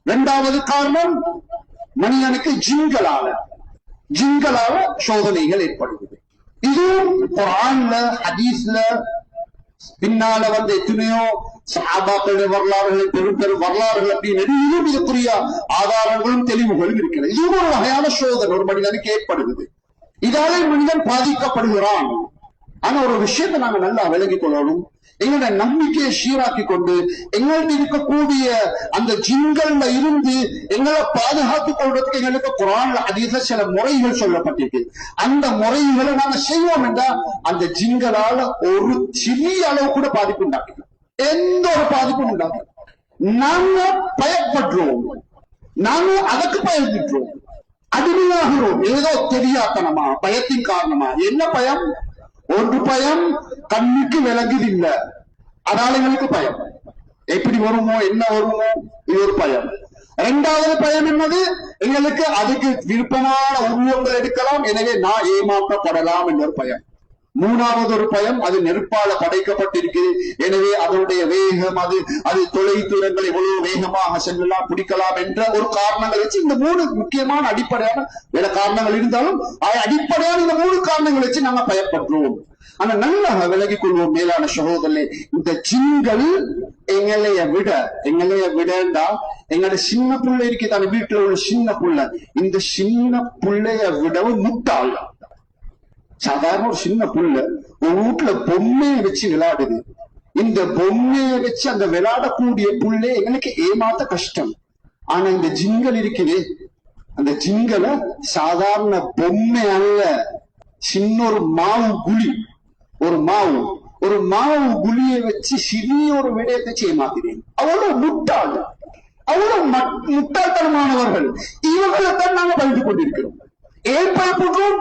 இரண்டாவது காரணம் மனிதனுக்கு ஜிங்களால சோதனைகள் ஏற்படுகிறது. இதுவும் குர்ஆன்ல ஹதீஸ்ல பின்னால வந்த எத்தனையோ சஹாபாக்களுடைய வரலாறுகளை பெரும் பெரும் வரலாறுகள் அப்படின்னு இதுவும் இதுக்குரிய ஆதாரங்களும் தெளிவுகளும் இருக்கிறது. இதுவும் ஒரு வகையான சோதனை ஒரு மனிதனுக்கு ஏற்படுகிறது. இதாலே மனிதன் பாதிக்கப்படுகிறான். ஆனா ஒரு விஷயத்தை நாங்க நல்லா விளங்கிக் கொள்ளணும். எங்களோட நம்பிக்கையை சீராக்கி கொண்டு எங்கள்கிட்ட இருக்கக்கூடிய அந்த ஜின்கள்ல இருந்து எங்களை பாதுகாத்துக் கொள்றதுக்கு எங்களுக்கு குர்ஆன்ல ஹதீஸ்ல சில முறைகள் சொல்லப்பட்டிருக்கு. அந்த முறைகளை நாங்க செய்வோம் என்றால் அந்த ஜின்களால ஒரு சிறிய அளவு கூட பாதிப்பு உண்டாக்கலாம். எந்த ஒரு பாதிப்பும் உண்டாகும். நாங்க பயப்படுறோம், நாங்க அதற்கு பயந்துட்டோம், அடிமையாகிறோம். ஏதோ தெரியாதனமா பயத்தின் காரணமா. என்ன பயம்? ஒரு பயம் கண்ணுக்கு விலகுது இல்ல, அதனால எங்களுக்கு பயம். எப்படி வருமோ என்ன வருமோ இது ஒரு பயம். இரண்டாவது பயம் என்னது? எங்களுக்கு அதுக்கு விருப்பமான உருவங்கள் எடுக்கலாம், எனவே நான் ஏமாற்றப்படலாம் என்ற ஒரு பயம். மூணாவது ஒரு பயம், அது நெருப்பால படைக்கப்பட்டிருக்குது, எனவே அதனுடைய வேகம் அது தொலை தூரங்கள் எவ்வளவு வேகமாக செல்லலாம் பிடிக்கலாம் என்ற ஒரு காரணங்கள் வச்சு இந்த மூணு முக்கியமான அடிப்படையான வேற காரணங்கள் இருந்தாலும் அடிப்படையான இந்த மூணு காரணங்கள் வச்சு நாங்க பயப்படுறோம். ஆனா நல்லா விலகிக் கொள்வோம் மேலான சகோதரர்களே. இந்த ஜின்கள் எங்களைய விடண்டா எங்களோட சின்ன புள்ளை இருக்குதான, வீட்டுல உள்ள சின்ன புள்ளை, இந்த சின்ன புள்ளைய விடவும் முட்டாள். சாதாரண ஒரு சின்ன புள்ள ஒரு வீட்டுல பொம்மையை வச்சு விளையாடுது. இந்த பொம்மையை வச்சு அந்த விளையாடக்கூடிய புள்ளை எங்களுக்கு ஏமாத்த கஷ்டம். ஆனா இந்த ஜின்கள் இருக்குது, அந்த ஜின்களை சாதாரண பொம்மை அல்ல, சின்ன ஒரு மாவு குழியை வச்சு சிறிய ஒரு விடயத்தை ஏமாத்தினேன். அவ்வளவு முட்டாள்தனமானவர்கள். இவர்களைத்தான் நாங்க பயந்து கொண்டிருக்கிறோம். ஏன் பயப்படுறோம்?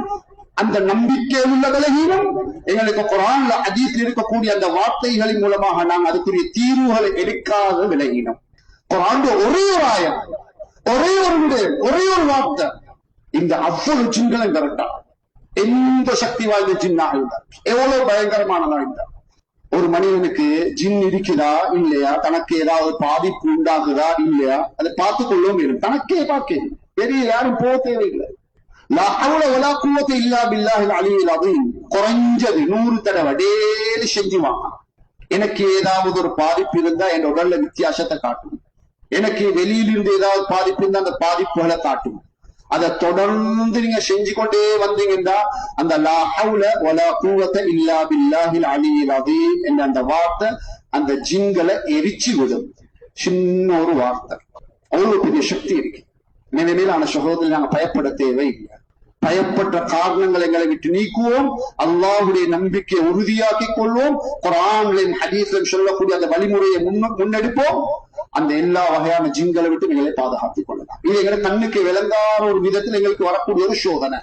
அந்த நம்பிக்கை உள்ள விலகீனம் எங்களுக்கு குர்ஆன்ல ஹதீஸ்ல இருக்கக்கூடிய அந்த வார்த்தைகளின் மூலமாக நாங்கள் அதுக்குரிய தீர்வுகளை எடுக்காத விலகினோம். குர்ஆன்ல ஒரே ஒரு ஆயம், ஒரே ஒரு விடயம், ஒரே ஒரு வார்த்தை, இந்த அவ்வளவு ஜின்களும் கரெக்டா எந்த சக்தி வாய்ந்த ஜின்னாக இருந்தா, எவ்வளவு பயங்கரமானதா இருந்தா, ஒரு மனிதனுக்கு ஜின் இருக்குதா இல்லையா, தனக்கு ஏதாவது பாதிப்பு உண்டாகுதா இல்லையா, அதை பார்த்துக் கொள்ளவும் வேண்டும். தனக்கே பார்க்க பெரிய யாரும் போக தேவையில்லை. குறைஞ்சது 100 தடவை டெய்லி செஞ்சுவாங்க. எனக்கு ஏதாவது ஒரு பாதிப்பு இருந்தா என் உடல்ல வித்தியாசத்தை காட்டும், எனக்கு வெளியிலிருந்து ஏதாவது பாதிப்பு இருந்தா அந்த பாதிப்புகளை காட்டும். அதை தொடர்ந்து நீங்க செஞ்சு கொண்டே வந்தீங்கன்னா அந்த லா ஹவுல வலா குவத இல்லா பில்லாஹில் அலியில் அதீம் என்ற அந்த வார்த்தை அந்த ஜின்களை எரிச்சு விடும். சின்ன ஒரு வார்த்தை, அவ்வளவு பெரிய சக்தி இருக்கு. மேலான சகோதரர், நாங்க பயப்பட தேவையில்லை. பயப்பட்ட காரணங்களை எங்களை விட்டு நீக்குவோம். அல்லாஹ்வுடைய நம்பிக்கையை உறுதியாக்கிக் கொள்வோம். குர்ஆனிலும் ஹதீஸிலும் சொல்லக்கூடிய அந்த வழிமுறையை முன்னெடுப்போம். அந்த எல்லா வகையான ஜின்களை விட்டு எங்களை பாதுகாத்துக் கொள்ளலாம். இது எங்களை கண்ணுக்கு விளங்காத ஒரு விதத்தில் எங்களுக்கு வரக்கூடிய ஒரு சோதனை.